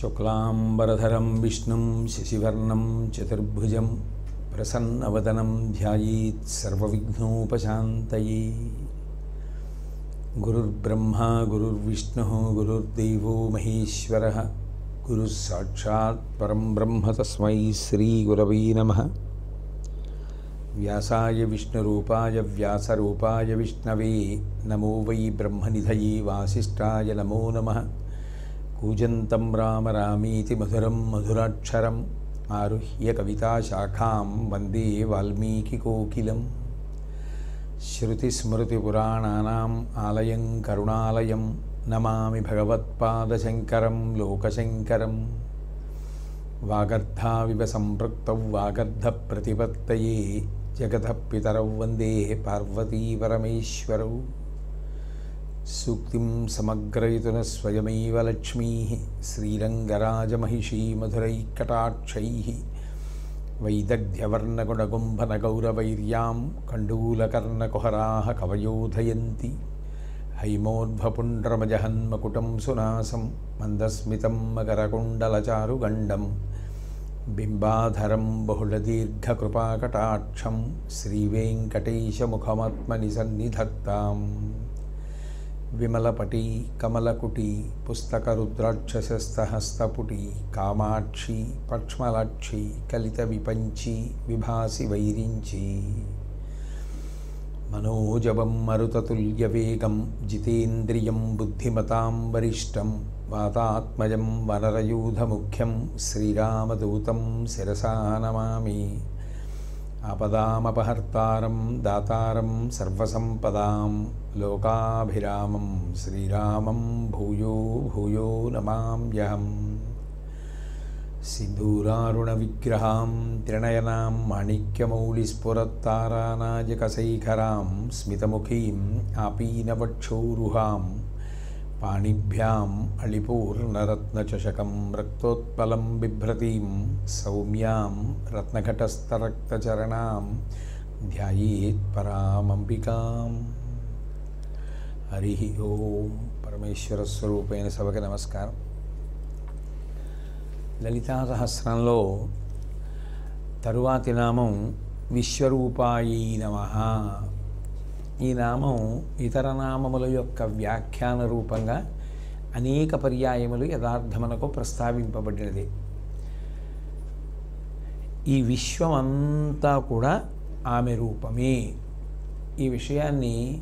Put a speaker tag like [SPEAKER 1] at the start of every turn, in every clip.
[SPEAKER 1] शुक्लांबरधरं विष्णुं शशिवर्णं चतुर्भुजं प्रसन्नवदनं ध्यायेत् सर्वविघ्नोपशान्तये। गुरुर्ब्रह्मा गुरुर्विष्णुः गुरुर्देवो महेश्वरः गुरुः साक्षात् परं ब्रह्म तस्मै श्रीगुरवे नमः। व्यासाय विष्णुरूपाय व्यासरूपाय विष्णवे नमो वै ब्रह्मनिधये वासिष्ठाय नमो नमः। कूजन्तं राम रामीति मधुरं मधुराक्षरम् आरुह्य कविताशाखां वन्दे वाल्मीकिकोकिलं। श्रुतिस्मृतिपुराणानाम् आलयं करुणालयं नमामि भगवत्पादशङ्करं लोकशङ्करं। वागर्धाविव सम्पृक्तौ वागर्धप्रतिपत्तये जगतः पितरौ वन्दे पार्वती परमेश्वरौ। सूक्तिं समग्रयितुनः स्वयमेव लक्ष्मीः श्रीरङ्गराजमहिषी मधुरैकटाक्षैः वैदग्ध्यवर्णगुणगुम्भनगौरवैर्यां कण्डूलकर्णकुहराः कवयोधयन्ति। हैमोद्भपुण्ड्रमजहन्मकुटं सुनासं मन्दस्मितं मकरकुण्डलचारुगण्डं बिम्बाधरं बहुलदीर्घकृपाकटाक्षं श्रीवेङ्कटेशमुखमात्मनि सन्निधत्ताम्। विमलपटी कमलकुटी पुस्तकरुद्राक्षसस्तहस्तपुटी कामाक्षी पक्ष्मलाक्षी कलितविपञ्ची विभासि वैरिञ्ची। मनोजवं मरुततुल्यवेगं जितेन्द्रियं बुद्धिमतां वरिष्ठं वातात्मजं वनरयूथमुख्यं श्रीरामदूतं शिरसा नमामि। आपदामपहर्तारं दातारं सर्वसम्पदां लोकाभिरामं श्रीरामं भूयो भूयो नमाम्यहम्। सिन्दूरारुणविग्रहां त्रिनयनां माणिक्यमौलिस्फुरत्तारानायकशेखरां स्मितमुखीम् आपीनवक्षोरुहां पाणिभ्याम् अळिपूर्णरत्नचषकं रक्तोत्पलं बिभ्रतीं सौम्यां रत्नघटस्थरक्तचरणां ध्यायेत् परामंबिकाम्। हरिः ओम। परमेश्वरस्वरूपैన సభకి నమస్కారం। లలితా సహస్రంలో తరువాతి నామం విశ్వరూపాయై నమః. ఈ నామం ఇతర నామముల యొక్క వ్యాఖ్యాన రూపంగా అనేక పర్యాయములు యథార్థమునకు ప్రస్తావింపబడినది. ఈ విశ్వమంతా కూడా ఆమె రూపమే. ఈ విషయాన్ని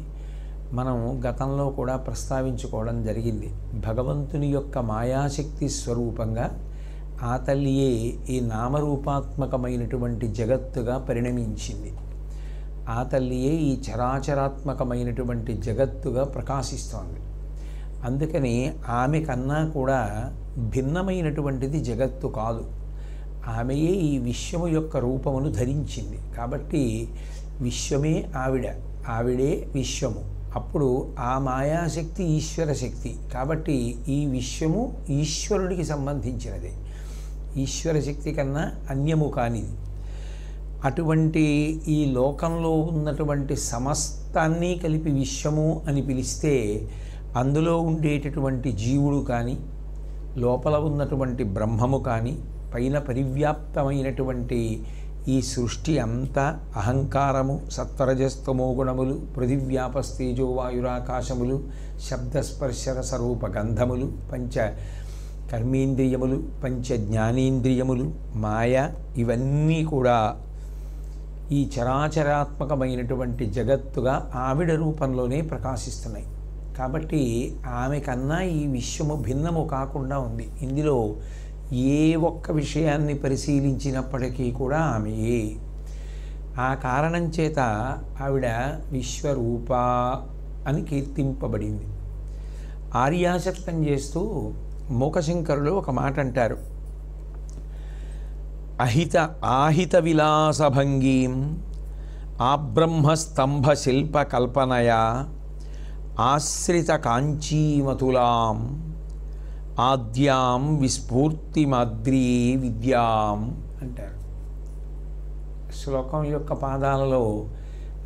[SPEAKER 1] మనం గతంలో కూడా ప్రస్తావించుకోవడం జరిగింది. భగవంతుని యొక్క మాయాశక్తి స్వరూపంగా ఆ తల్లియే ఈ నామరూపాత్మకమైనటువంటి జగత్తుగా పరిణమించింది. ఆ తల్లియే ఈ చరాచరాత్మకమైనటువంటి జగత్తుగా ప్రకాశిస్తోంది. అందుకని ఆమె కన్నా కూడా భిన్నమైనటువంటిది జగత్తు కాదు. ఆమెయే ఈ విశ్వము యొక్క రూపమును ధరించింది. కాబట్టి విశ్వమే ఆవిడ, ఆవిడే విశ్వము. అప్పుడు ఆ మాయాశక్తి ఈశ్వర శక్తి. కాబట్టి ఈ విశ్వము ఈశ్వరుడికి సంబంధించినది, ఈశ్వర శక్తి కన్నా అన్యము కానిది. అటువంటి ఈ లోకంలో ఉన్నటువంటి సమస్తాన్ని కలిపి విశ్వము అని పిలిస్తే అందులో ఉండేటటువంటి జీవుడు కానీ, లోపల ఉన్నటువంటి బ్రహ్మము కానీ, పైన పరివ్యాప్తమైనటువంటి ఈ సృష్టి అంతా అహంకారము, సత్వరజస్తమో గుణములు, పృథివ్యాపస్తేజో వాయురాకాశములు, శబ్దస్పర్శరసరూప గంధములు, పంచ కర్మేంద్రియములు, పంచ జ్ఞానేంద్రియములు, మాయ, ఇవన్నీ కూడా ఈ చరాచరాత్మకమైనటువంటి జగత్తుగా ఆవిడ రూపంలోనే ప్రకాశిస్తున్నాయి. కాబట్టి ఆమె కన్నా ఈ విశ్వము భిన్నము కాకుండా ఉంది. ఇందులో ఏ ఒక్క విషయాన్ని పరిశీలించినప్పటికీ కూడా ఆమెయే. ఆ కారణం చేత ఆవిడ విశ్వరూప అని కీర్తింపబడింది. ఆర్యాసక్తం చేస్తూ మూకశంకరులు ఒక మాట అంటారు. ఆహిత విలాసభంగీం ఆబ్రహ్మస్తంభ శిల్ప కల్పనయా ఆశ్రిత కాంచీమతులాం ఆద్యాం విస్ఫూర్తిమాద్రీ విద్యాం అంటారు. శ్లోకం యొక్క పాదాలలో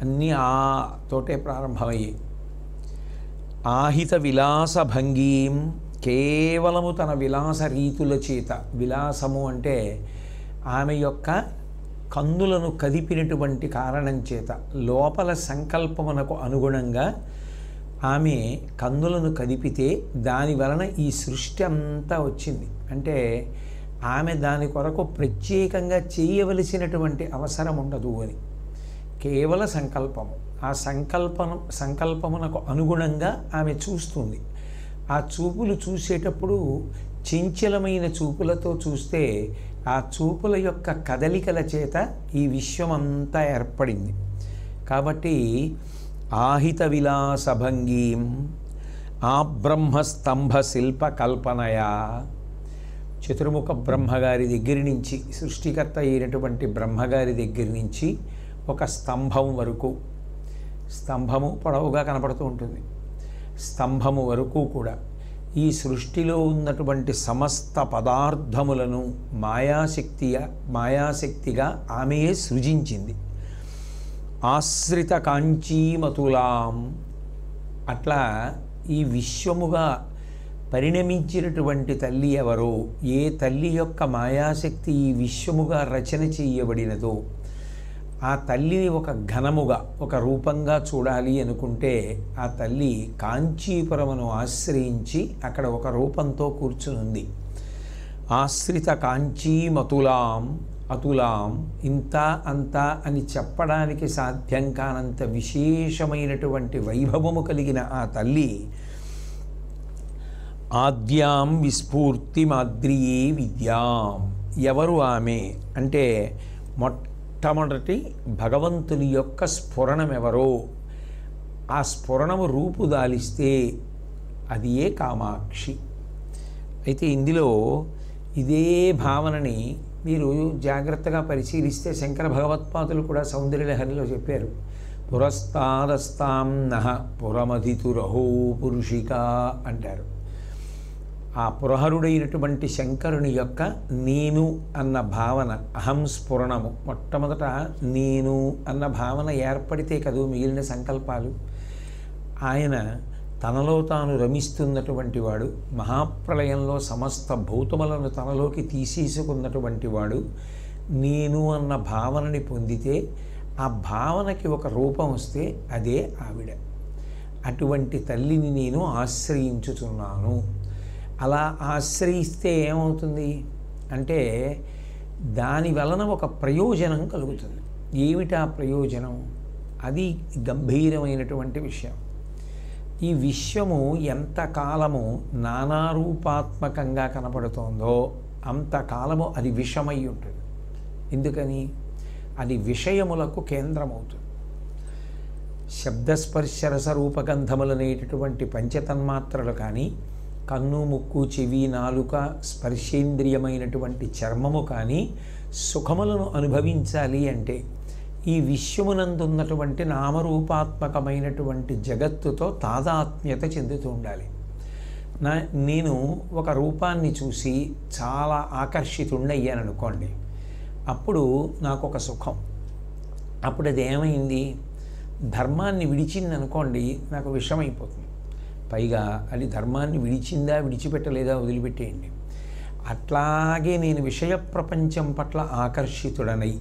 [SPEAKER 1] అన్నీ ఆ తోటే ప్రారంభమయ్యాయి. ఆహిత విలాస భంగీం కేవలము తన విలాస రీతుల చేత, విలాసము అంటే ఆమె యొక్క కన్నులను కదిపినటువంటి కారణం చేత, లోపల సంకల్పమునకు అనుగుణంగా ఆమె కన్నులను కదిపితే దాని వలన ఈ సృష్టి అంతా వచ్చింది. అంటే ఆమె దాని కొరకు ప్రత్యేకంగా చేయవలసినటువంటి అవసరం ఉండదు అని, కేవల సంకల్పము. ఆ సంకల్పమునకు అనుగుణంగా ఆమె చూస్తుంది. ఆ చూపులు చూసేటప్పుడు చంచలమైన చూపులతో చూస్తే ఆ చూపుల యొక్క కదలికల చేత ఈ విశ్వమంతా ఏర్పడింది. కాబట్టి ఆహిత విలాసభంగీం ఆ బ్రహ్మస్తంభ శిల్ప కల్పనయా, చతుర్ముఖ బ్రహ్మగారి దగ్గర నుంచి, సృష్టికర్త అయినటువంటి బ్రహ్మగారి దగ్గర నుంచి ఒక స్తంభం వరకు, స్తంభము పొడవుగా కనపడుతూ ఉంటుంది, స్తంభము వరకు కూడా ఈ సృష్టిలో ఉన్నటువంటి సమస్త పదార్థములను మాయాశక్తిగా ఆమెయే సృజించింది. ఆశ్రిత కాంచీమతులాం, అట్లా ఈ విశ్వముగా పరిణమించినటువంటి తల్లి ఎవరో, ఏ తల్లి యొక్క మాయాశక్తి ఈ విశ్వముగా రచన చేయబడినదో ఆ తల్లిని ఒక ఘనముగా, ఒక రూపంగా చూడాలి అనుకుంటే ఆ తల్లి కాంచీపురమును ఆశ్రయించి అక్కడ ఒక రూపంతో కూర్చునుంది. ఆశ్రిత కాంచీమతులాం, అతులాం, ఇంత అంత అని చెప్పడానికి సాధ్యం కానంత విశేషమైనటువంటి వైభవము కలిగిన ఆ తల్లి ఆద్యాం విస్ఫూర్తి మాద్రియే విద్యాం. ఎవరు ఆమె అంటే మొట్టమొదటి భగవంతుని యొక్క స్ఫురణం ఎవరో, ఆ స్ఫురణము రూపుదాలిస్తే అది ఏ కామాక్షి. అయితే ఇందులో ఇదే భావనని మీరు జాగ్రత్తగా పరిశీలిస్తే శంకర భగవత్పాదులు కూడా సౌందర్యలహరిలో చెప్పారు. పురస్తాదస్తాం నః పురమధితురహో పురుషిక అంటారు. ఆ పురహరుడైనటువంటి శంకరుని యొక్క నేను అన్న భావన, అహం స్ఫురణము, మొట్టమొదట నేను అన్న భావన ఏర్పడితే కదూ మిగిలిన సంకల్పాలు. ఆయన తనలో తాను రమిస్తున్నటువంటి వాడు, మహాప్రళయంలో సమస్త భౌతములను తనలోకి తీసేసుకున్నటువంటి వాడు. నేను అన్న భావనని పొందితే ఆ భావనకి ఒక రూపం వస్తే అదే ఆవిడ. అటువంటి తల్లిని నేను ఆశ్రయించుతున్నాను. అలా ఆశ్రయిస్తే ఏమవుతుంది అంటే దాని వలన ఒక ప్రయోజనం కలుగుతుంది. ఏమిటా ప్రయోజనం? అది గంభీరమైనటువంటి విషయం. ఈ విశ్వము ఎంతకాలము నానారూపాత్మకంగా కనపడుతోందో అంతకాలము అది విషమై ఉంటుంది. ఎందుకని? అది విషయములకు కేంద్రమవుతుంది. శబ్దస్పర్శరస రూపగంధములనేటటువంటి పంచతన్మాత్రలు కానీ, కన్ను, ముక్కు, చెవి, నాలుక, స్పర్శేంద్రియమైనటువంటి చర్మము కానీ సుఖములను అనుభవించాలి అంటే ఈ విశ్వమునందున్నటువంటి నామరూపాత్మకమైనటువంటి జగత్తుతో తాదాత్మ్యత చెందుతూ ఉండాలి. నేను ఒక రూపాన్ని చూసి చాలా ఆకర్షితుడయ్యాననుకోండి, అప్పుడు నాకు ఒక సుఖం. అప్పుడు అది ఏమైంది? ధర్మాన్ని విడిచిందనుకోండి, నాకు విషమైపోతుంది. పైగా అది ధర్మాన్ని విడిచిందా విడిచిపెట్టలేదా వదిలిపెట్టేయండి. అట్లాగే నేను విషయ ప్రపంచం పట్ల ఆకర్షితుడనై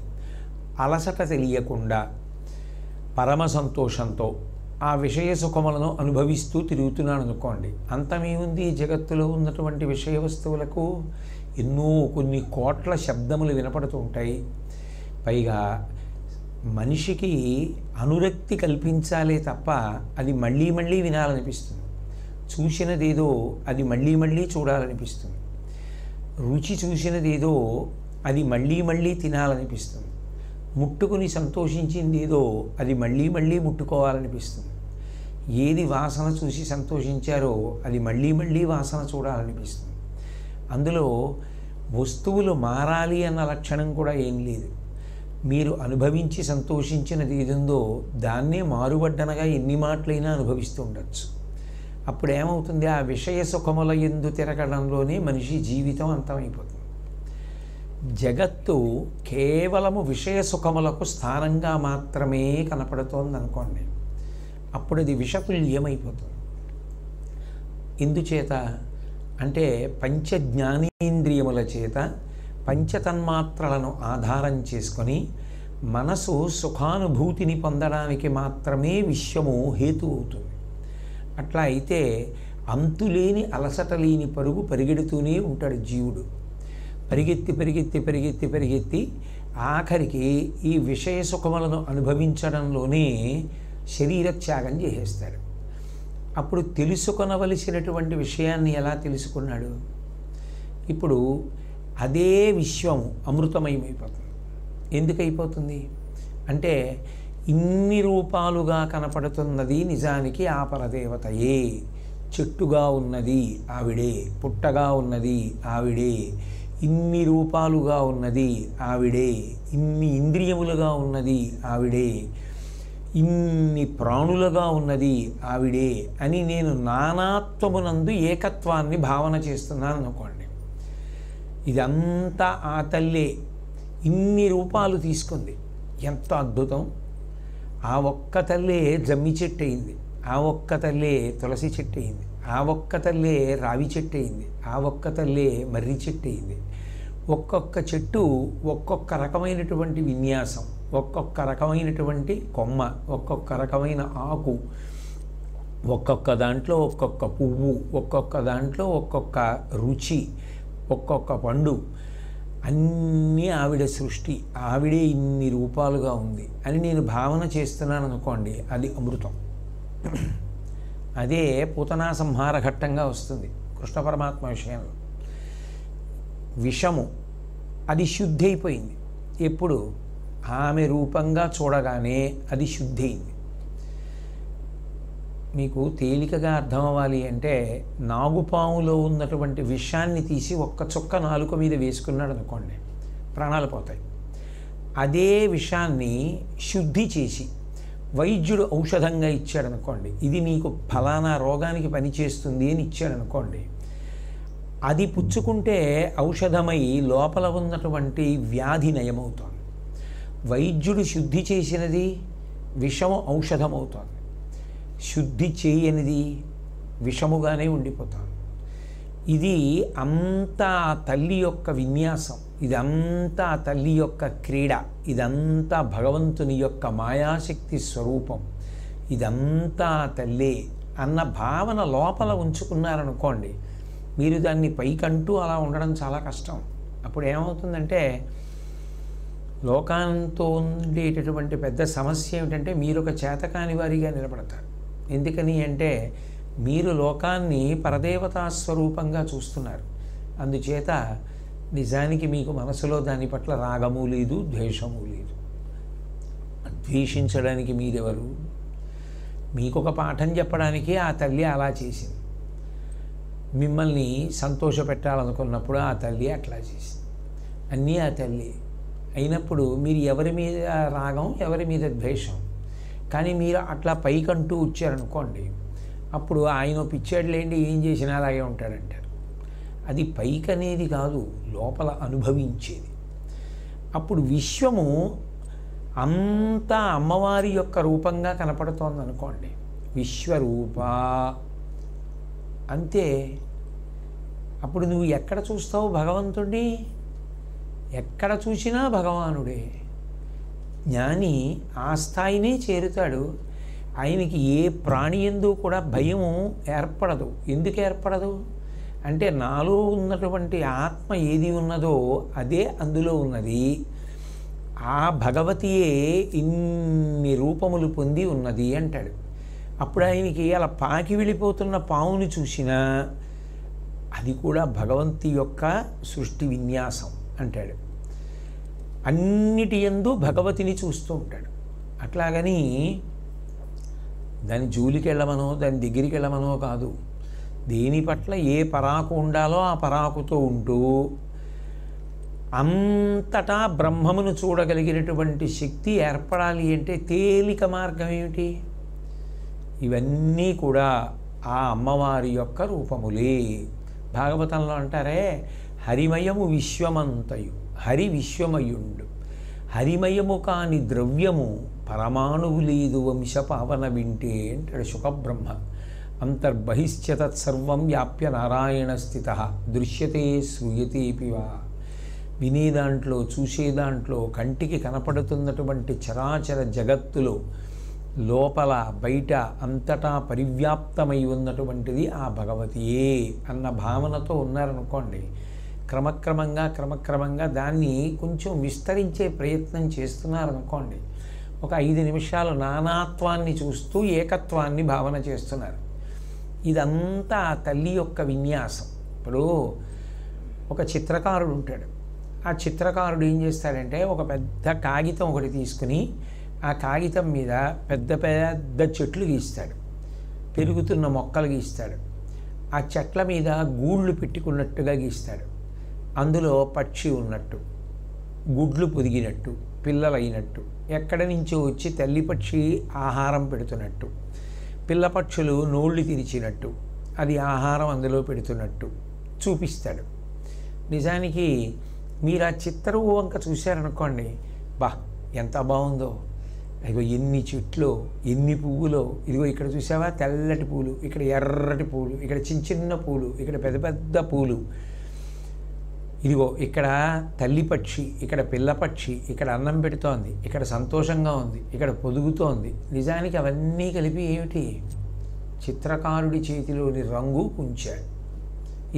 [SPEAKER 1] అలసట తెలియకుండా పరమ సంతోషంతో ఆ విషయ సుఖములను అనుభవిస్తూ తిరుగుతున్నాను అనుకోండి, అంతమేముంది? జగత్తులో ఉన్నటువంటి విషయ వస్తువులకు ఎన్నో కొన్ని కోట్ల శబ్దములు వినపడుతూ ఉంటాయి. పైగా మనిషికి అనురక్తి కల్పించాలే తప్ప అది మళ్ళీ మళ్ళీ వినాలనిపిస్తుంది. చూసినదేదో అది మళ్ళీ మళ్ళీ చూడాలనిపిస్తుంది. రుచి చూసినదేదో అది మళ్ళీ మళ్ళీ తినాలనిపిస్తుంది. ముట్టుకుని సంతోషించిందేదో అది మళ్ళీ మళ్ళీ ముట్టుకోవాలనిపిస్తుంది. ఏది వాసన చూసి సంతోషించారో అది మళ్ళీ మళ్ళీ వాసన చూడాలనిపిస్తుంది. అందులో వస్తువులు మారాలి అన్న లక్షణం కూడా ఏం లేదు. మీరు అనుభవించి సంతోషించినది ఏదుందో దాన్నే మారుబడ్డనగా ఎన్ని మాటలైనా అనుభవిస్తూ ఉండొచ్చు. అప్పుడు ఏమవుతుంది? ఆ విషయ సుఖముల యందు తిరగడంలోనే మనిషి జీవితం అంతమైపోతుంది. జగత్తు కేవలము విషయ సుఖములకు స్థానంగా మాత్రమే కనపడుతోంది అనుకోండి, అప్పుడు అది విషతుల్యమైపోతుంది. ఎందుచేత అంటే పంచ జ్ఞానేంద్రియముల చేత పంచతన్మాత్రలను ఆధారం చేసుకొని మనసు సుఖానుభూతిని పొందడానికి మాత్రమే విశ్వము హేతు అవుతుంది. అట్లా అయితే అంతులేని అలసట లేని పరుగు పరిగెడుతూనే ఉంటాడు జీవుడు. పరిగెత్తి పరిగెత్తి పరిగెత్తి పరిగెత్తి ఆఖరికి ఈ విషయ సుఖములను అనుభవించడంలోనే శరీర త్యాగం చేసేస్తాడు. అప్పుడు తెలుసుకొనవలసినటువంటి విషయాన్ని ఎలా తెలుసుకున్నాడు? ఇప్పుడు అదే విశ్వము అమృతమయమైపోతుంది. ఎందుకైపోతుంది అంటే ఇన్ని రూపాలుగా కనపడుతున్నది నిజానికి ఆ పరదేవతయే. చెట్టుగా ఉన్నది ఆవిడే, పుట్టగా ఉన్నది ఆవిడే, ఇన్ని రూపాలుగా ఉన్నది ఆవిడే, ఇన్ని ఇంద్రియములుగా ఉన్నది ఆవిడే, ఇన్ని ప్రాణులుగా ఉన్నది ఆవిడే అని నేను నానాత్వమునందు ఏకత్వాన్ని భావన చేస్తున్నాను అనుకోండి. ఇదంతా ఆ తల్లే ఇన్ని రూపాలు తీసుకుంది. ఎంత అద్భుతం! ఆ ఒక్క తల్లే జమ్మి చెట్టు అయింది, ఆ ఒక్క తల్లే తులసి చెట్టు అయింది, ఆ ఒక్క తల్లే రావి చెట్టు అయింది, ఆ ఒక్క తల్లే మర్రి చెట్టు అయింది. ఒక్కొక్క చెట్టు ఒక్కొక్క రకమైనటువంటి విన్యాసం, ఒక్కొక్క రకమైనటువంటి కొమ్మ, ఒక్కొక్క రకమైన ఆకు, ఒక్కొక్క దాంట్లో ఒక్కొక్క పువ్వు, ఒక్కొక్క దాంట్లో ఒక్కొక్క రుచి, ఒక్కొక్క పండు, అన్నీ ఆవిడ సృష్టి. ఆవిడే ఇన్ని రూపాలుగా ఉంది అని నేను భావన చేస్తున్నాను అనుకోండి, అది అమృతం. అదే పూతనా సంహార ఘట్టంగా వస్తుంది కృష్ణ పరమాత్మ విషయంలో. విషము అది శుద్ధి అయిపోయింది. ఎప్పుడు? ఆమె రూపంగా చూడగానే అది శుద్ధి అయింది. మీకు తేలికగా అర్థం అవ్వాలి అంటే నాగుపాములో ఉన్నటువంటి విషాన్ని తీసి ఒక్క చుక్క నాలుక మీద వేసుకున్నాడు అనుకోండి, ప్రాణాలు పోతాయి. అదే విషాన్ని శుద్ధి చేసి వైద్యుడు ఔషధంగా ఇచ్చాడనుకోండి, ఇది మీకు ఫలానా రోగానికి పనిచేస్తుంది అని ఇచ్చాడనుకోండి, అది పుచ్చుకుంటే ఔషధమై లోపల ఉన్నటువంటి వ్యాధి నయమవుతోంది. వైద్యుడు శుద్ధి చేసినది విషము ఔషధమవుతోంది, శుద్ధి చేయనిది విషముగానే ఉండిపోతాను. ఇది అంతా తల్లి యొక్క విన్యాసం, ఇదంతా తల్లి యొక్క క్రీడ, ఇదంతా భగవంతుని యొక్క మాయాశక్తి స్వరూపం, ఇదంతా తల్లే అన్న భావన లోపల ఉంచుకున్నారనుకోండి, మీరు దాన్ని పైకంటూ అలా ఉండడం చాలా కష్టం. అప్పుడు ఏమవుతుందంటే లోకాంతో ఉండేటటువంటి పెద్ద సమస్య ఏమిటంటే మీరు ఒక చేతకాని వారిగా నిలబడతారు. ఎందుకని అంటే మీరు లోకాన్ని పరదేవతా స్వరూపంగా చూస్తున్నారు. అందుచేత నిజానికి మీకు మనసులో దాని పట్ల రాగము లేదు, ద్వేషము లేదు. ద్వేషించడానికి మీరెవరు? మీకు ఒక పాఠం చెప్పడానికి ఆ తల్లి అలా చేసింది. మిమ్మల్ని సంతోషపెట్టాలనుకున్నప్పుడు ఆ తల్లి అట్లా చేసింది. అన్నీ ఆ తల్లి అయినప్పుడు మీరు ఎవరి మీద రాగం, ఎవరి మీద ద్వేషం? కానీ మీరు అట్లా పైకంటూ వచ్చారనుకోండి, అప్పుడు ఆయన పిచ్చాడులేండి, ఏం చేసినా అలాగే ఉంటాడంటారు. అది పైకనేది కాదు, లోపల అనుభవించేది. అప్పుడు విశ్వము అంతా అమ్మవారి యొక్క రూపంగా కనపడుతోంది అనుకోండి, విశ్వరూప అంతే. అప్పుడు నువ్వు ఎక్కడ చూస్తావు భగవంతుడిని? ఎక్కడ చూసినా భగవానుడే. జ్ఞాని ఆ స్థాయినే చేరుతాడు. ఆయనకి ఏ ప్రాణి యందు కూడా భయం ఏర్పడదు. ఎందుకు ఏర్పడదు అంటే నాలో ఉన్నటువంటి ఆత్మ ఏది ఉన్నదో అదే అందులో ఉన్నది. ఆ భగవతియే ఇన్ని రూపములు పొంది ఉన్నది అంటాడు. అప్పుడు ఆయనకి అలా పాకి వెళ్ళిపోతున్న పావుని చూసినా అది కూడా భగవంతి యొక్క సృష్టి విన్యాసం అంటాడు. అన్నిటి యందు భగవతిని చూస్తూ ఉంటాడు. అట్లాగని దాని జూలికి వెళ్ళమనో దాని దగ్గరికి వెళ్ళమనో కాదు, దేని పట్ల ఏ పరాకు ఉండాలో ఆ పరాకుతో ఉంటూ అంతటా బ్రహ్మమును చూడగలిగినటువంటి శక్తి ఏర్పడాలి అంటే తేలిక మార్గం ఏమిటి? ఇవన్నీ కూడా ఆ అమ్మవారి యొక్క రూపములే. భాగవతంలో అంటారే, హరిమయము విశ్వమంతయు, హరి విశ్వమయుండు, హరిమయము కాని ద్రవ్యము పరమాణువు లేదు వంశ పావన వింటే అంటాడు శుకబ్రహ్మ. అంతర్బహిశ్చ తత్సర్వం వ్యాప్య నారాయణ స్థిత దృశ్యతే శ్రూయతేపివా. వినే దాంట్లో, చూసే దాంట్లో, కంటికి కనపడుతున్నటువంటి చరాచర జగత్తులో లోపల బయట అంతటా పరివ్యాప్తమై ఉన్నటువంటిది ఆ భగవతియే అన్న భావనతో ఉన్నారనుకోండి, క్రమక్రమంగా దాన్ని కొంచెం విస్తరించే ప్రయత్నం చేస్తున్నారనుకోండి, ఒక 5 నిమిషాలు నానాత్వాన్ని చూస్తూ ఏకత్వాన్ని భావన చేస్తున్నారు. ఇదంతా ఆ తల్లి యొక్క విన్యాసం. ఇప్పుడు ఒక చిత్రకారుడు ఉంటాడు. ఆ చిత్రకారుడు ఏం చేస్తాడంటే ఒక పెద్ద కాగితం ఒకటి తీసుకుని ఆ కాగితం మీద పెద్ద పెద్ద చెట్లు గీస్తాడు, పెరుగుతున్న మొక్కలు గీస్తాడు, ఆ చెట్ల మీద గూళ్ళు పెట్టుకున్నట్టుగా గీస్తాడు, అందులో పక్షి ఉన్నట్టు, గుడ్లు పొదిగినట్టు, పిల్లలైనట్టు, ఎక్కడి నుంచో వచ్చి తల్లి పక్షి ఆహారం పెడుతున్నట్టు, పిల్ల పక్షులు నోళ్ళు తెరిచినట్టు, అది ఆహారం అందులో పెడుతున్నట్టు చూపిస్తాడు. నిజానికి మీరు ఆ చిత్రపు వంక చూశారనుకోండి, బా ఎంత బాగుందో, ఇదిగో ఎన్ని చెట్లు, ఎన్ని పువ్వులో, ఇదిగో ఇక్కడ చూసావా తెల్లటి పూలు, ఇక్కడ ఎర్రటి పూలు, ఇక్కడ చిన్న చిన్న పూలు, ఇక్కడ పెద్ద పెద్ద పూలు, ఇదిగో ఇక్కడ తల్లి పక్షి, ఇక్కడ పిల్ల పక్షి, ఇక్కడ అన్నం పెడుతోంది, ఇక్కడ సంతోషంగా ఉంది, ఇక్కడ పొదుగుతోంది. నిజానికి అవన్నీ కలిపి ఏమిటి? చిత్రకారుడి చేతిలోని రంగు కుంచాడు.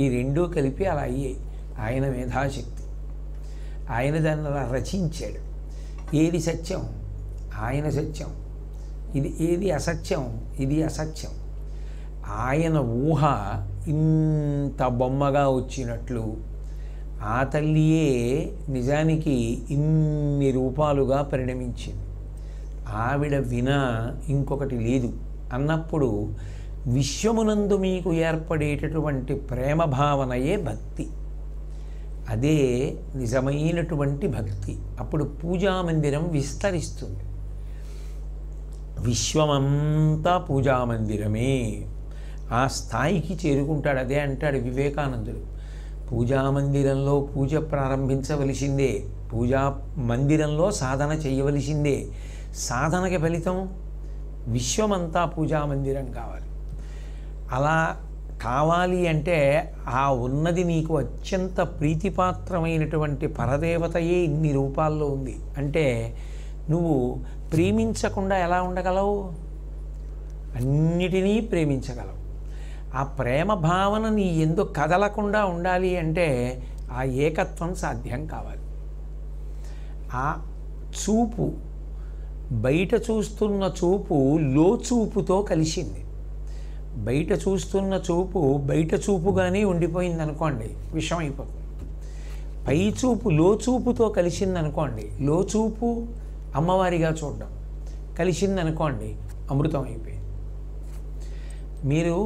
[SPEAKER 1] ఈ రెండూ కలిపి అలా అయ్యాయి. ఆయన మేధాశక్తి, ఆయన దాన్ని అలా రచించాడు. ఏది సత్యం? ఆయన సత్యం. ఏది అసత్యం? ఇది అసత్యం. ఆయన ఊహ ఇంత బొమ్మగా వచ్చినట్లు ఆ తల్లియే నిజానికి ఇన్ని రూపాలుగా పరిణమించింది. ఆవిడ వినా ఇంకొకటి లేదు అన్నప్పుడు విశ్వమునందు మీకు ఏర్పడేటటువంటి ప్రేమ భావనయే భక్తి. అదే నిజమైనటువంటి భక్తి. అప్పుడు పూజామందిరం విస్తరిస్తుంది. విశ్వమంతా పూజామందిరమే. ఆ స్థాయికి చేరుకుంటాడు. అదే అంటాడు వివేకానందుడు, పూజామందిరంలో పూజ ప్రారంభించవలసిందే, పూజా మందిరంలో సాధన చేయవలసిందే. సాధనకి ఫలితం విశ్వమంతా పూజామందిరం కావాలి. అలా కావాలి అంటే ఆ ఉన్నది నీకు అత్యంత ప్రీతిపాత్రమైనటువంటి పరదేవతయే ఇన్ని రూపాల్లో ఉంది అంటే నువ్వు ప్రేమించకుండా ఎలా ఉండగలవు? అన్నిటినీ ప్రేమించగలవు. ఆ ప్రేమ భావన నీ ఎందుకు కదలకుండా ఉండాలి అంటే ఆ ఏకత్వం సాధ్యం కావాలి. ఆ చూపు, బయట చూస్తున్న చూపు లోచూపుతో కలిసింది. బయట చూస్తున్న చూపు బయట చూపుగానే ఉండిపోయింది అనుకోండి, విషం అయిపోతుంది. పై చూపు లోచూపుతో కలిసిందనుకోండి, లోచూపు అమ్మవారిగా చూడడం కలిసిందనుకోండి, అమృతం అయిపోయింది. మీరు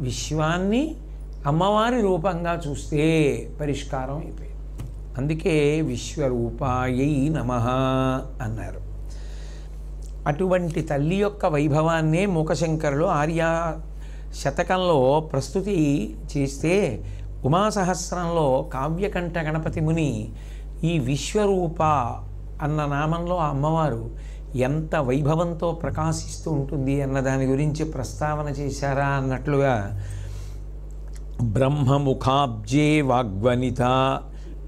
[SPEAKER 1] విశ్వాన్ని అమ్మవారి రూపంగా చూస్తే పరిష్కారం అయిపోయింది. అందుకే విశ్వరూపాయై నమః అన్నారు. అటువంటి తల్లి యొక్క వైభవాన్నే మూకశంకరులు ఆర్య శతకంలో ప్రస్తుతి చేస్తే, ఉమాసహస్రంలో కావ్యకంఠ గణపతి ముని ఈ విశ్వరూప అన్న నామంలో ఆ అమ్మవారు ఎంత వైభవంతో ప్రకాశిస్తూ ఉంటుంది అన్న దాని గురించి ప్రస్తావన చేశారా అన్నట్లుగా, బ్రహ్మముఖాబ్జే వాగ్వనిత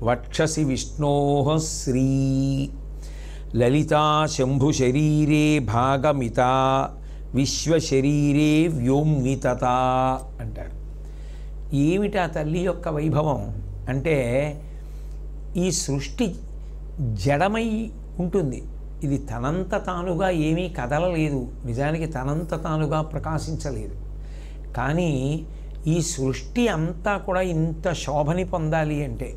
[SPEAKER 1] వక్షసి విష్ణోః శ్రీ లలితా శంభు శరీరే భాగమిత విశ్వశరీరే వ్యోమ్నితత అంటారు. ఏమిటా తల్లి యొక్క వైభవం అంటే, ఈ సృష్టి జడమై ఉంటుంది. ఇది తనంత తానుగా ఏమీ కదలలేదు, నిజానికి తనంత తానుగా ప్రకాశించలేదు. కానీ ఈ సృష్టి అంతా కూడా ఇంత శోభని పొందాలి అంటే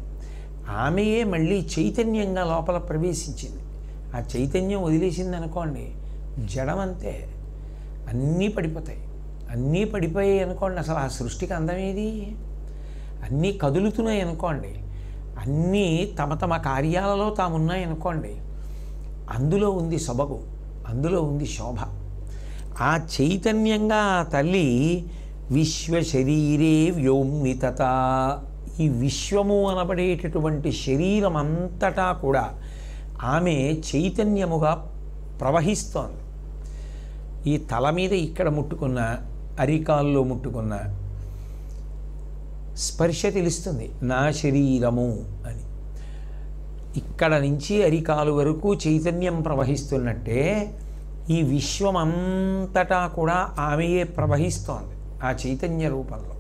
[SPEAKER 1] ఆమెయే మళ్ళీ చైతన్యంగా లోపల ప్రవేశించింది. ఆ చైతన్యం వదిలేసింది అనుకోండి, జడమంతే, అన్నీ పడిపోతాయి. అన్నీ పడిపోయాయి అనుకోండి, అసలు ఆ సృష్టికి అందమేది? అన్నీ కదులుతున్నాయి అనుకోండి, అన్నీ తమ తమ కార్యాలలో తామున్నాయి అనుకోండి, అందులో ఉంది సొబగు, అందులో ఉంది శోభ. ఆ చైతన్యంగా ఆ తల్లి విశ్వశరీరే వ్యోమ్నితత, ఈ విశ్వము అనబడేటటువంటి శరీరం అంతటా కూడా ఆమె చైతన్యముగా ప్రవహిస్తోంది. ఈ తల మీద ఇక్కడ ముట్టుకున్న అరికాల్లో ముట్టుకున్న స్పర్శ తెలుస్తుంది, నా శరీరము అని. ఇక్కడ నుంచి అరికాలు వరకు చైతన్యం ప్రవహిస్తున్నట్టే ఈ విశ్వం అంతటా కూడా ఆమెయే ప్రవహిస్తోంది ఆ చైతన్య రూపంలో.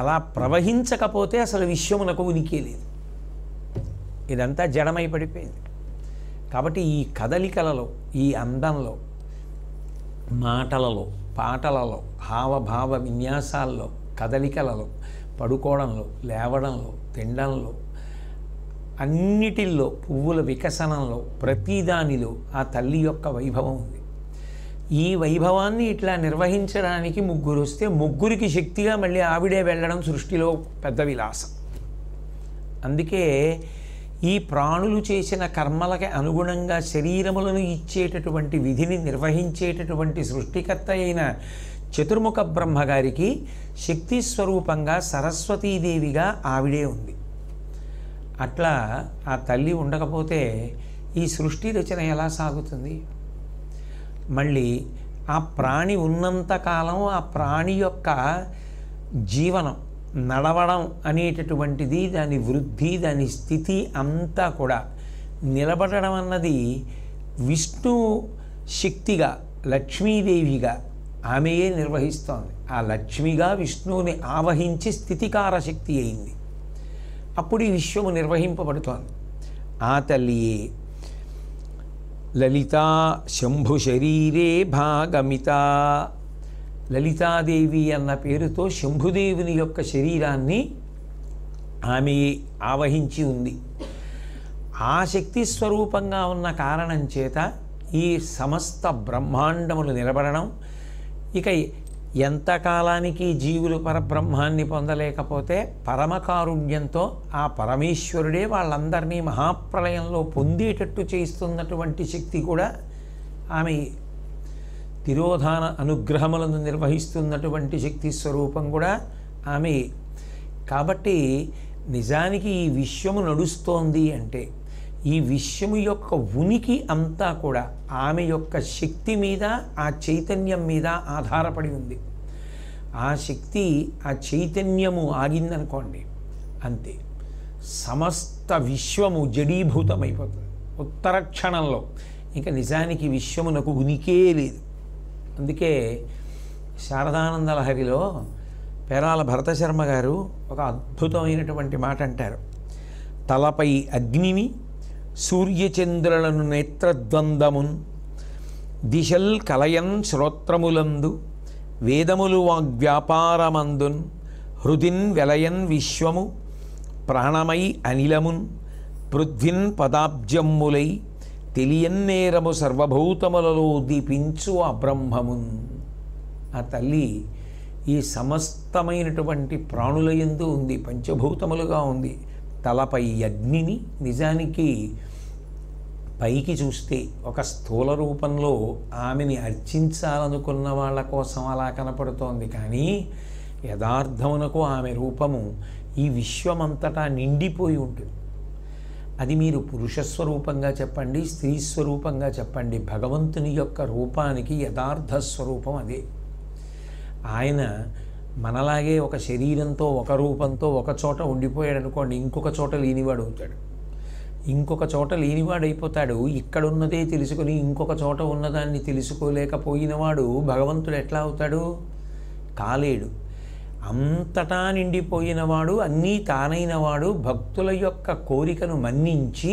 [SPEAKER 1] అలా ప్రవహించకపోతే అసలు విశ్వమునకు ఉనికి లేదు, ఇదంతా జడమై పడిపోయింది. కాబట్టి ఈ కదలికలలో, ఈ అందంలో, మాటలలో, పాటలలో, హావభావ విన్యాసాల్లో, కదలికలలో, పడుకోవడంలో, లేవడంలో, తినడంలో, అన్నిటిల్లో, పువ్వుల వికసనంలో, ప్రతిదానిలో ఆ తల్లి యొక్క వైభవం ఉంది. ఈ వైభవాన్ని ఇట్లా నిర్వహించడానికి ముగ్గురు వస్తే ముగ్గురికి శక్తిగా మళ్ళీ ఆవిడే వెళ్ళడం సృష్టిలో పెద్ద విలాసం. అందుకే ఈ ప్రాణులు చేసిన కర్మలకి అనుగుణంగా శరీరములను ఇచ్చేటటువంటి విధిని నిర్వహించేటటువంటి సృష్టికర్త అయిన చతుర్ముఖ బ్రహ్మగారికి శక్తి స్వరూపంగా సరస్వతీదేవిగా ఆవిడే ఉంది. అట్లా ఆ తల్లి ఉండకపోతే ఈ సృష్టి రచన ఎలా సాగుతుంది? మళ్ళీ ఆ ప్రాణి ఉన్నంతకాలం ఆ ప్రాణి యొక్క జీవనం, నడవడం అనేటటువంటిది, దాని వృద్ధి, దాని స్థితి అంతా కూడా నిలబడడం అన్నది విష్ణు శక్తిగా, లక్ష్మీదేవిగా ఆమెయే నిర్వహిస్తోంది. ఆ లక్ష్మిగా విష్ణువుని ఆవహించి స్థితికార శక్తి అయింది. అప్పుడు ఈ విశ్వము నిర్వహింపబడుతోంది. ఆ తల్లియే లలితా శంభు శరీరే భాగమిత. లలితాదేవి అన్న పేరుతో శంభుదేవుని యొక్క శరీరాన్ని ఆమె ఆవహించి ఉంది. ఆ శక్తి స్వరూపంగా ఉన్న కారణం చేత ఈ సమస్త బ్రహ్మాండములు నిలబడడం. ఇక ఎంతకాలానికి జీవులు పరబ్రహ్మాన్ని పొందలేకపోతే పరమకారుణ్యంతో ఆ పరమేశ్వరుడే వాళ్ళందరినీ మహాప్రళయంలో పొందేటట్టు చేస్తున్నటువంటి శక్తి కూడా ఆమె. తిరోధాన అనుగ్రహములను నిర్వహిస్తున్నటువంటి శక్తి స్వరూపం కూడా ఆమె. కాబట్టి నిజానికి ఈ విశ్వము నడుస్తోంది అంటే ఈ విశ్వము యొక్క ఉనికి అంతా కూడా ఆమె యొక్క శక్తి మీద, ఆ చైతన్యం మీద ఆధారపడి ఉంది. ఆ శక్తి, ఆ చైతన్యము ఆగిందనుకోండి అంతే, సమస్త విశ్వము జడీభూతమైపోతుంది ఉత్తర క్షణంలో. ఇంకా నిజానికి విశ్వమునకు ఉనికే లేదు. అందుకే శారదానంద లహరిలో పేరాల భరతశర్మ గారు ఒక అద్భుతమైనటువంటి మాట అంటారు. తలపై అగ్నిని, సూర్యచంద్రులను నేత్రద్వందమున్, దిశల్ కలయన్ శ్రోత్రములందు, వేదములు వాగ్వ్యాపారమందున్, హృదిన్ వెలయన్ విశ్వము, ప్రాణమై అనిలమున్, పృథ్విన్ పదాబ్జమ్ములై, తెలియన్నేరము సర్వభూతములలో దీపించు అబ్రహ్మమున్. ఆ తల్లి ఈ సమస్తమైనటువంటి ప్రాణులయందు ఉంది, పంచభూతములుగా ఉంది. తలపై అగ్నిని, నిజానికి పైకి చూస్తే ఒక స్థూల రూపంలో ఆమెని అర్చించాలనుకున్న వాళ్ళ కోసం అలా కనపడుతోంది. కానీ యథార్థమునకు ఆమె రూపము ఈ విశ్వమంతటా నిండిపోయి ఉంటుంది. అది మీరు పురుషస్వరూపంగా చెప్పండి, స్త్రీ స్వరూపంగా చెప్పండి, భగవంతుని యొక్క రూపానికి యథార్థ స్వరూపం అదే. ఆయన మనలాగే ఒక శరీరంతో, ఒక రూపంతో ఒక చోట ఉండిపోయాడు అనుకోండి, ఇంకొక చోట లేనివాడు అవుతాడు. ఇంకొక చోట లేనివాడు అయిపోతాడు. ఇక్కడున్నదే తెలుసుకొని ఇంకొక చోట ఉన్నదాన్ని తెలుసుకోలేకపోయినవాడు భగవంతుడు ఎట్లా అవుతాడు? కాలేడు. అంతటా నిండిపోయినవాడు, అన్నీ తానైనవాడు, భక్తుల యొక్క కోరికను మన్నించి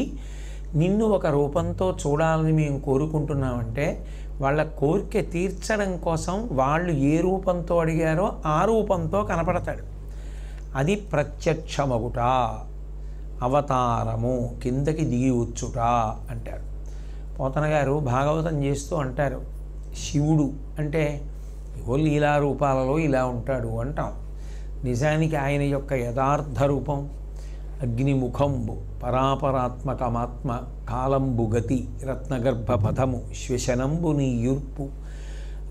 [SPEAKER 1] నిన్ను ఒక రూపంతో చూడాలని మేము కోరుకుంటున్నామంటే వాళ్ళ కోరిక తీర్చడం కోసం వాళ్ళు ఏ రూపంతో అడిగారో ఆ రూపంతో కనపడతాడు. అది ప్రత్యక్షమగుట, అవతారము, కిందకి దిగి వచ్చుట అంటారు. పోతన గారు భాగవతం చేస్తూ అంటారు, శివుడు అంటే ఓ లీలా రూపాలలో ఇలా ఉంటాడు అంటాం. నిజానికి ఆయన యొక్క యథార్థ రూపం అగ్నిముఖంబు, పరాపరాత్మకమాత్మ, కాలంబు గతి, రత్నగర్భ పదము, శ్వశనంబు నీయుర్పు,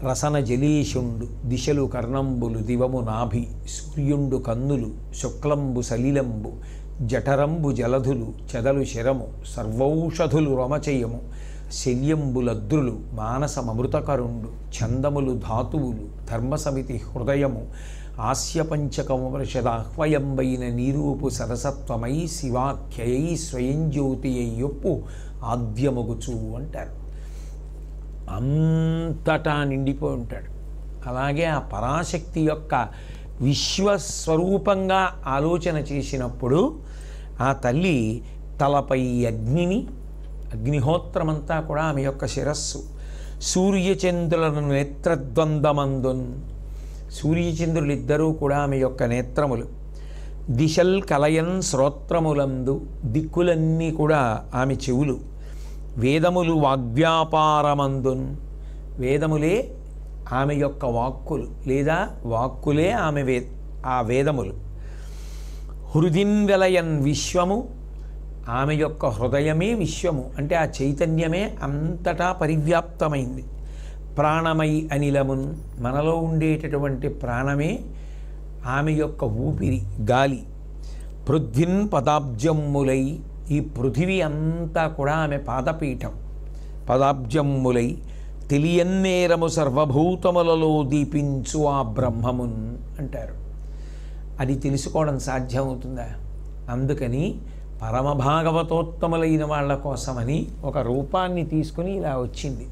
[SPEAKER 1] రసన జలీషుండు, దిశలు కర్ణంబులు, దివము నాభి, సూర్యుండు కన్నులు, శుక్లంబు సలిలంబు, జఠరంబు జలధులు, చెదలు శరము, సర్వౌషధులు రమచయము, శల్యంబులద్రులు మానసమృతకరుండు ఛందములు ధాతువులు ధర్మసమితి హృదయము ఆస్యపంచకము వృషదాహ్వయంబైన నీరూపు సరసత్వమై శివాఖ్యయై స్వయం జ్యోతి అయ్యొప్పు ఆద్యమగుచు అంటారు. అంతటా నిండిపోయి ఉంటాడు. అలాగే ఆ పరాశక్తి యొక్క విశ్వస్వరూపంగా ఆలోచన చేసినప్పుడు ఆ తల్లి తలపై అగ్నిహోత్రమంతా కూడా ఆమె యొక్క శిరస్సు, సూర్యచంద్రులను నేత్రద్వందమందున్, సూర్యచంద్రులిద్దరూ కూడా ఆమె యొక్క నేత్రములు, దిశల్ కలయన్ శ్రోత్రములందు, దిక్కులన్నీ కూడా ఆమె చెవులు, వేదములు వాగ్వ్యాపారమందున్, వేదములే ఆమె యొక్క వాక్కులు లేదా వాక్కులే ఆమె ఆ వేదములు, హృదిన్ వెలయన్ విశ్వము, ఆమె యొక్క హృదయమే విశ్వము అంటే ఆ చైతన్యమే అంతటా పరివ్యాప్తమైంది. ప్రాణమై అనిలమున్, మనలో ఉండేటటువంటి ప్రాణమే ఆమె యొక్క ఊపిరి గాలి. పృథ్విన్ పదాబ్జమ్ములై, ఈ పృథివీ అంతా కూడా ఆమె పాదపీఠం. పదాబ్జమ్ములై తెలియన్నేరము సర్వభూతములలో దీపించు ఆ బ్రహ్మమున్ అంటారు. అది తెలుసుకోవడం సాధ్యమవుతుందా? అందుకని పరమభాగవతోత్తములైన వాళ్ళ కోసమని ఒక రూపాన్ని తీసుకుని ఇలా వచ్చింది.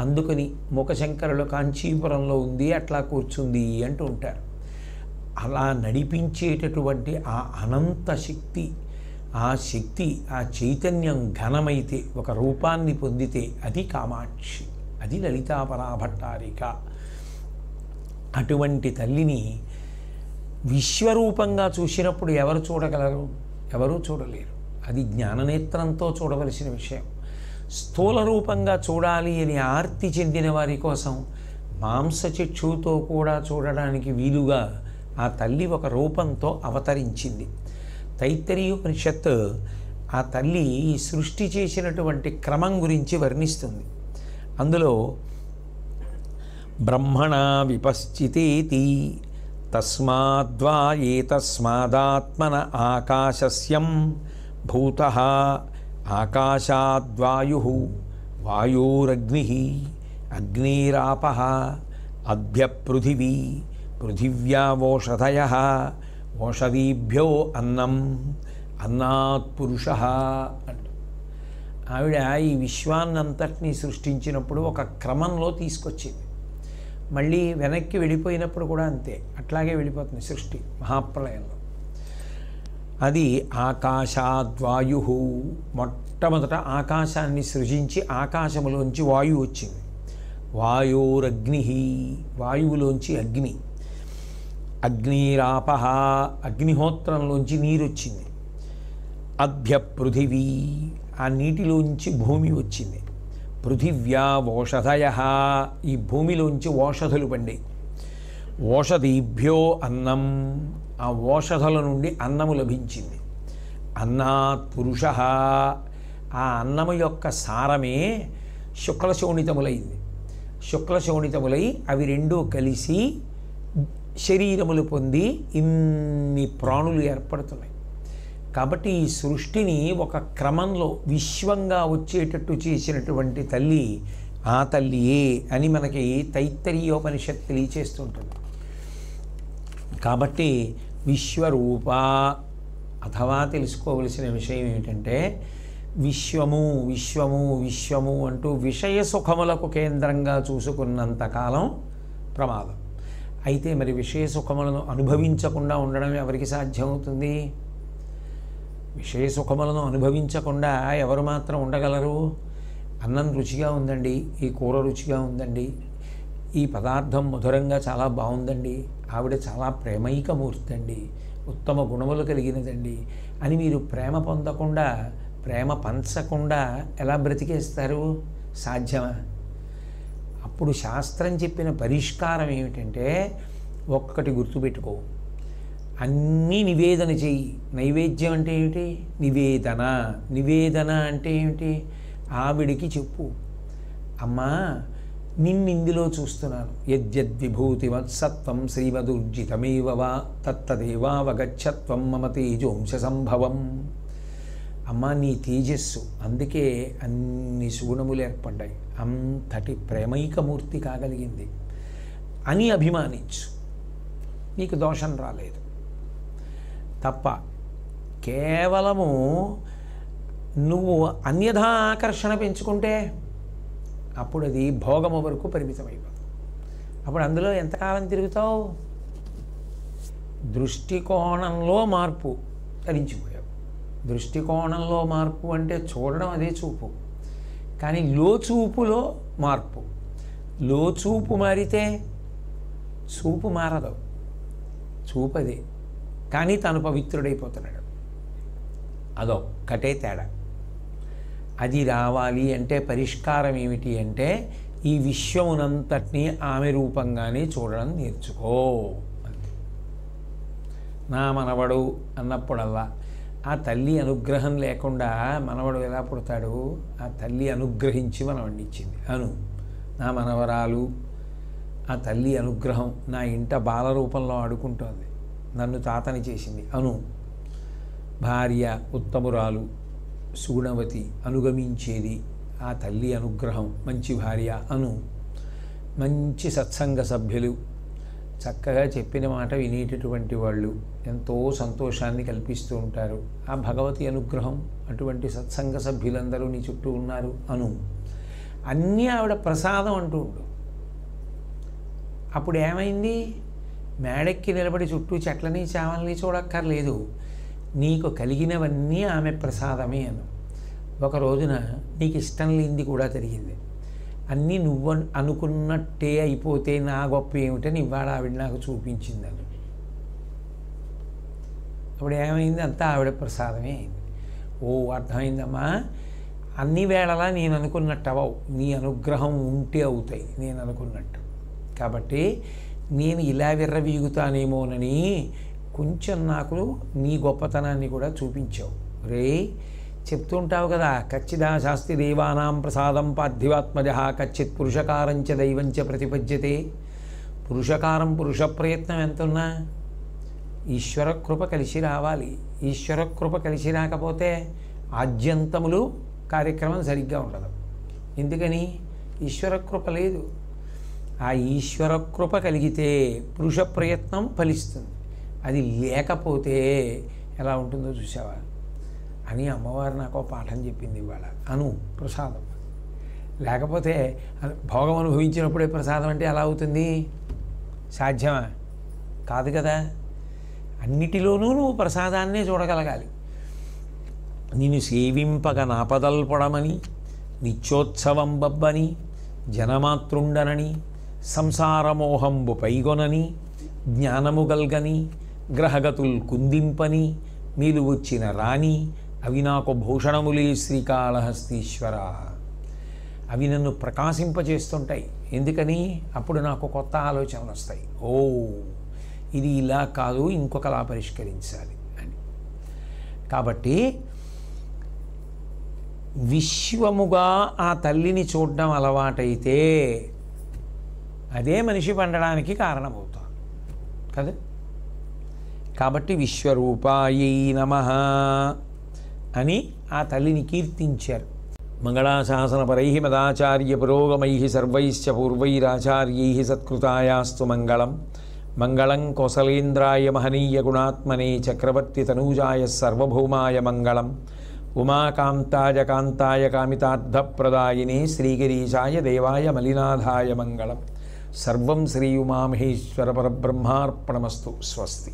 [SPEAKER 1] అందుకని ముఖశంకరులు కాంచీపురంలో ఉంది, అట్లా కూర్చుంది అంటూ ఉంటారు. అలా నడిపించేటటువంటి ఆ అనంత శక్తి, ఆ శక్తి, ఆ చైతన్యం ఘనమైతే ఒక రూపాన్ని పొందితే అది కామాక్షి, అది లలితాపరాభట్టారిక. అటువంటి తల్లిని విశ్వరూపంగా చూసినప్పుడు ఎవరు చూడగలరు? ఎవరూ చూడలేరు. అది జ్ఞాననేత్రంతో చూడవలసిన విషయం. స్థూల రూపంగా చూడాలి అని ఆర్తి చెందిన వారి కోసం మాంసచక్షుతో కూడా చూడడానికి వీలుగా ఆ తల్లి ఒక రూపంతో అవతరించింది. తైత్తరీయోపనిషత్తు ఆ తల్లి సృష్టి చేసినటువంటి క్రమం గురించి వర్ణిస్తుంది. అందులో బ్రహ్మణ విపశ్చితేతి తస్మాద్వా ఏతస్మాదాత్మన ఆకాశస్యం భూతః ఆకాశాద్వాయుః వాయోరగ్నిః అగ్నిరాపః అద్భ్యపృథివీ పృథివ్యావోషధయః ఓషధీభ్యో అన్నం అన్నాత్ పురుషః అంట. ఆవిడ ఈ విశ్వాన్నంతటినీ సృష్టించినప్పుడు ఒక క్రమంలో తీసుకొచ్చింది. మళ్ళీ వెనక్కి వెళ్ళిపోయినప్పుడు కూడా అంతే, అట్లాగే వెళ్ళిపోతుంది సృష్టి మహాప్రళయంలో. అది ఆకాశాద్వాయు, మొట్టమొదట ఆకాశాన్ని సృజించి ఆకాశములోంచి వాయువు వచ్చింది. వాయోరగ్ని, వాయువులోంచి అగ్ని. అగ్నిరాప, అగ్నిహోత్రంలోంచి నీరు వచ్చింది. అభ్య పృథివీ, ఆ నీటిలోంచి భూమి వచ్చింది. పృథివ్యా ఓషధయ, ఈ భూమిలోంచి ఓషధులు పండి. ఓషధీభ్యో అన్నం, ఆ ఓషధుల నుండి అన్నము లభించింది. అన్నాత్ పురుష, ఆ అన్నము యొక్క సారమే శుక్లశోణితములైంది. శుక్లశోణితములై అవి రెండూ కలిసి శరీరములు పొంది ఇన్ని ప్రాణులు ఏర్పడుతున్నాయి. కాబట్టి ఈ సృష్టిని ఒక క్రమంలో విశ్వంగా వచ్చేటట్టు చేసినటువంటి తల్లి ఆ తల్లియే అని మనకి తైత్తరీయోపనిషత్తు తెలియచేస్తుంటుంది. కాబట్టి విశ్వరూప అథవా తెలుసుకోవలసిన విషయం ఏమిటంటే విశ్వము విశ్వము విశ్వము అంటూ విషయ సుఖములకు కేంద్రంగా చూసుకున్నంతకాలం ప్రమాదం. అయితే మరి విషయ సుఖములను అనుభవించకుండా ఉండడం ఎవరికి సాధ్యమవుతుంది? విషయ సుఖములను అనుభవించకుండా ఎవరు మాత్రం ఉండగలరు? అన్నం రుచిగా ఉందండి, ఈ కూర రుచిగా ఉందండి, ఈ పదార్థం మధురంగా చాలా బాగుందండి, ఆవిడ చాలా ప్రేమైకమూర్తి అండి, ఉత్తమ గుణములు కలిగినదండి అని మీరు ప్రేమ పొందకుండా, ప్రేమ పంచకుండా ఎలా బ్రతికేస్తారు? సాధ్యమా? అప్పుడు శాస్త్రం చెప్పిన పరిష్కారం ఏమిటంటే ఒక్కటి గుర్తుపెట్టుకో, అన్నీ నివేదన చెయ్యి. నైవేద్యం అంటే ఏమిటి? నివేదన. నివేదన అంటే ఏమిటి? ఆవిడికి చెప్పు, అమ్మా నిన్నిందులో చూస్తున్నాను, యద్యద్విభూతివత్సత్వం శ్రీమదుర్జితమేవ వా తత్తదేవావగచ్చత్వం మమ తేజోంశ సంభవం. అమ్మ నీ తేజస్సు, అందుకే అన్ని సుగుణములు ఏర్పడ్డాయి, అంతటి ప్రేమైకమూర్తి కాగలిగింది అని అభిమానించు, నీకు దోషం రాలేదు. తప్ప కేవలము నువ్వు అన్యథా ఆకర్షణ పెంచుకుంటే అప్పుడు అది భోగము వరకు పరిమితమైపోతుంది. అప్పుడు అందులో ఎంతకాలం తిరుగుతావు? దృష్టికోణంలో మార్పు తరించిపోయావు. దృష్టికోణంలో మార్పు అంటే చూడడం అదే చూపు, కానీ లోచూపులో మార్పు. లోచూపు మారితే చూపు మారదు, చూపు అదే, కానీ తను పవిత్రుడైపోతున్నాడు. అదొక్కటే తేడా. అది రావాలి అంటే పరిష్కారం ఏమిటి అంటే ఈ విశ్వమునంతటినీ ఆమె రూపంగానే చూడడం నేర్చుకో. నా మనవడు అన్నప్పుడల్లా ఆ తల్లి అనుగ్రహం లేకుండా మనవడు ఎలా పుడతాడు? ఆ తల్లి అనుగ్రహించి మనవడిని ఇచ్చింది. నా మనవరాలు ఆ తల్లి అనుగ్రహం నా ఇంట బాల రూపంలో ఆడుకుంటోంది, నన్ను తాతని చేసింది. భార్య ఉత్తమురాలు సుగుణవతి, అనుగమించేది ఆ తల్లి అనుగ్రహం, మంచి భార్య మంచి సత్సంగ సభ్యులు, చక్కగా చెప్పిన మాట వినేటటువంటి వాళ్ళు ఎంతో సంతోషాన్ని కల్పిస్తూ ఉంటారు. ఆ భగవతి అనుగ్రహం, అటువంటి సత్సంగ సభ్యులందరూ నీ చుట్టూ ఉన్నారు అన్నీ ఆవిడ ప్రసాదం అంటూ ఉండు. అప్పుడు ఏమైంది? మేడెక్కి నిలబడి చుట్టూ చెట్లని చావల్ని చూడక్కర్లేదు, నీకు కలిగినవన్నీ ఆమె ప్రసాదమే ఒక రోజున నీకు ఇష్టం లేనిది కూడా జరిగింది, అన్నీ నువ్వు అనుకున్నట్టే అయిపోతే నా గొప్ప ఏమిటని ఇవాళ ఆవిడ నాకు చూపించిందని. అప్పుడు ఏమైంది? అంతా ఆవిడ ప్రసాదమే అయింది. అర్థమైందమ్మా, అన్ని వేళలా నేను అనుకున్నట్టు అవ్వవు, నీ అనుగ్రహం ఉంటే అవుతాయి నేను అనుకున్నట్టు. కాబట్టి నేను ఇలా విర్రవీగుతానేమోనని కొంచెం నాకు నీ గొప్పతనాన్ని కూడా చూపించావు. చెప్తూ ఉంటావు కదా, కచ్చిదా శాస్తి దేవానాం ప్రసాదం పార్థివాత్మజ కచ్చిత్ పురుషకారంచ దైవంచ ప్రతిపద్యతే. పురుషకారం, పురుష ప్రయత్నం ఎంతున్నా ఈశ్వర కృప కలిసి రావాలి. ఈశ్వర కృప కలిసి రాకపోతే ఆద్యంతములు కార్యక్రమం సరిగ్గా ఉండదు. ఎందుకని? ఈశ్వర కృప లేదు. ఆ ఈశ్వర కృప కలిగితే పురుష ప్రయత్నం ఫలిస్తుంది, అది లేకపోతే ఎలా ఉంటుందో చూసావా అని అమ్మవారు నాకు పాఠం చెప్పింది ఇవాళ. ప్రసాదం లేకపోతే భోగం అనుభవించినప్పుడే ప్రసాదం అంటే ఎలా అవుతుంది? సాధ్యమా? కాదు కదా. అన్నిటిలోనూ నువ్వు ప్రసాదాన్నే చూడగలగాలి. నిన్ను సేవింపగ నాపదల్పడమని, నిత్యోత్సవం బబ్బని, జనమాతృండనని, సంసారమోహంబు పైగొనని, జ్ఞానము గల్గని, గ్రహగతుల్ కుందింపని, మీలు వచ్చిన రాణి, అవి నాకు భూషణములే శ్రీకాళహస్తీశ్వర. అవి నన్ను ప్రకాశింపచేస్తుంటాయి. ఎందుకని? అప్పుడు నాకు కొత్త ఆలోచనలు వస్తాయి. ఇది ఇలా కాదు, ఇంకొకలా పరిష్కరించాలి అని. కాబట్టి విశ్వముగా ఆ తల్లిని చూడడం అలవాటైతే అదే మనిషి పండడానికి కారణమవుతుంది కదా. కాబట్టి విశ్వరూపాయై నమః అని ఆ తల్లిని కీర్తించారు. మంగళాశాసనపరై మదాచార్య పురోగమై సర్వైశ్చ పూర్వైరాచార్యై సత్కృతాయాస్తు మంగళం. మంగళం కోసలేంద్రాయ మహనీయ గుణాత్మనే చక్రవర్తి తనూజాయ సర్వభౌమాయ మంగళం. ఉమాకాంతాయ కాంతాయ కామితార్థప్రదాయినే శ్రీగిరీశాయ దేవాయ మలినాథాయ మంగళం. సర్వం శ్రీ ఉమామహేశ్వర పరబ్రహ్మార్పణమస్తు. స్వస్తి.